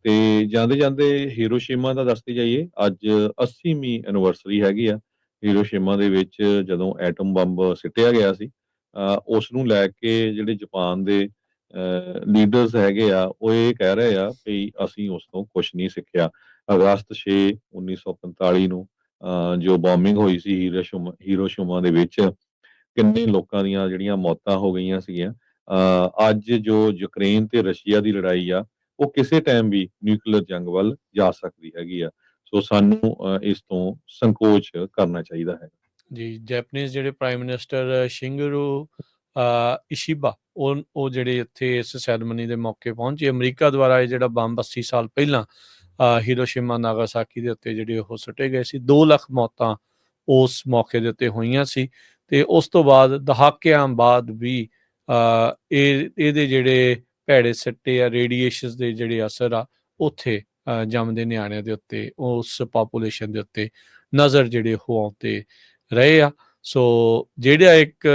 ਤੇ ਜਾਂਦੇ ਜਾਂਦੇ ਹੀਰੋਸ਼ੀਮਾ ਦਾ ਦੱਸਦੇ ਜਾਈਏ, ਅੱਜ 80ਵੀਂ ਐਨੀਵਰਸਰੀ ਹੈਗੀ ਆ ਹੀਰੋਸ਼ੀਮਾ ਦੇ ਵਿੱਚ ਜਦੋਂ ਐਟਮ ਬੰਬ ਸਿੱਟਿਆ ਗਿਆ ਸੀ। ਉਸ ਨੂੰ ਲੈ ਕੇ ਜਿਹੜੇ ਜਾਪਾਨ ਦੇ ਲੀਡਰਸ ਹੈਗੇ ਆ, ਉਹ ਇਹ ਕਹਿ ਰਹੇ ਆ ਵੀ ਅਸੀਂ ਉਸ ਤੋਂ ਕੁਝ ਨਹੀਂ ਸਿੱਖਿਆ। ਅਗਸਤ 6 1945 ਨੂੰ ਜੋ ਬੋmbਿੰਗ ਹੋਈ ਸੀ ਹੀਰੋਸ਼ੀਮਾ ਦੇ ਵਿੱਚ, ਕਿੰਨੇ ਲੋਕਾਂ ਦੀਆਂ ਜਿਹੜੀਆਂ ਮੌਤਾਂ ਹੋ ਗਈਆਂ ਸੀਗੀਆਂ। ਅੱਜ ਜੋ ਯੂਕਰੇਨ ਤੇ ਰਸ਼ੀਆ ਦੀ ਲੜਾਈ ਆ, ਉਹ ਕਿਸੇ ਟਾਈਮ ਵੀ ਨਿਊਕਲੀਅਰ ਜੰਗ ਵੱਲ ਜਾ ਸਕਦੀ ਹੈਗੀ ਆ। ਸੋ ਸਾਨੂੰ ਇਸ ਤੋਂ ਸੰਕੋਚ ਕਰਨਾ ਚਾਹੀਦਾ ਹੈ। ਜੀ, ਜੈਪਨੀਜ਼ ਜਿਹੜੇ ਪ੍ਰਾਈਮ ਮਿਨਿਸਟਰ ਸ਼ਿੰਗਰੋ ਇਸ਼ੀਬਾ, ਉਹ ਜਿਹੜੇ ਇੱਥੇ ਇਸ ਸੈਰਮਨੀ ਦੇ ਮੌਕੇ ਪਹੁੰਚੇ। ਅਮਰੀਕਾ ਦੁਆਰਾ ਇਹ ਜਿਹੜਾ ਬੰਬ 80 ਸਾਲ ਪਹਿਲਾਂ ਹੀਰੋਸ਼ੀਮਾ ਨਾਗਾਸਾਕੀ ਦੇ ਉੱਤੇ ਜਿਹੜੇ ਉਹ ਸੁੱਟੇ ਗਏ ਸੀ, 2 ਲੱਖ ਮੌਤਾਂ ਉਸ ਮੌਕੇ ਦੇ ਉੱਤੇ ਹੋਈਆਂ ਸੀ। ਤੇ ਉਸ ਤੋਂ ਬਾਅਦ ਦਹਾਕਿਆਂ ਬਾਅਦ ਵੀ ਇਹਦੇ ਜਿਹੜੇ ਭੈੜੇ ਸਿੱਟੇ ਆ, ਰੇਡੀਏਸ਼ਨਸ ਦੇ ਜਿਹੜੇ ਅਸਰ ਆ, ਉੱਥੇ ਜੰਮਦੇ ਨਿਆਣਿਆਂ ਦੇ ਉੱਤੇ, ਉਸ ਪਾਪੂਲੇਸ਼ਨ ਦੇ ਉੱਤੇ ਨਜ਼ਰ ਜਿਹੜੇ ਉਹ ਆਉਂਦੇ ਰਹੇ ਆ। ਸੋ ਜਿਹੜਾ ਇੱਕ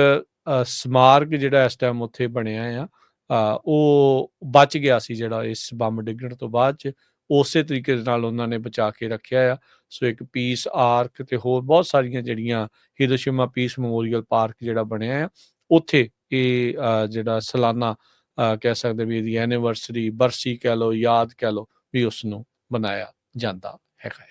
ਸਮਾਰਕ ਜਿਹੜਾ ਇਸ ਟਾਈਮ ਉੱਥੇ ਬਣਿਆ ਆ, ਉਹ ਬਚ ਗਿਆ ਸੀ ਜਿਹੜਾ ਇਸ ਬੰਬ ਡਿੱਗਣ ਤੋਂ ਬਾਅਦ 'ਚ। ਉਸੇ ਤਰੀਕੇ ਦੇ ਨਾਲ ਉਹਨਾਂ ਨੇ ਬਚਾ ਕੇ ਰੱਖਿਆ ਆ। ਸੋ ਇੱਕ ਪੀਸ ਆਰਕ ਤੇ ਹੋਰ ਬਹੁਤ ਸਾਰੀਆਂ ਜਿਹੜੀਆਂ ਹੀਰੋਸ਼ੀਮਾ ਪੀਸ ਮੈਮੋਰੀਅਲ ਪਾਰਕ ਜਿਹੜਾ ਬਣਿਆ ਆ, ਉੱਥੇ ਇਹ ਜਿਹੜਾ ਸਾਲਾਨਾ ਕਹਿ ਸਕਦੇ ਵੀ ਇਹਦੀ ਐਨੀਵਰਸਰੀ, ਬਰਸੀ ਕਹਿ ਲਓ, ਯਾਦ ਕਹਿ ਲਓ, ਵੀ ਉਸ ਨੂੰ ਮਨਾਇਆ ਜਾਂਦਾ ਹੈਗਾ।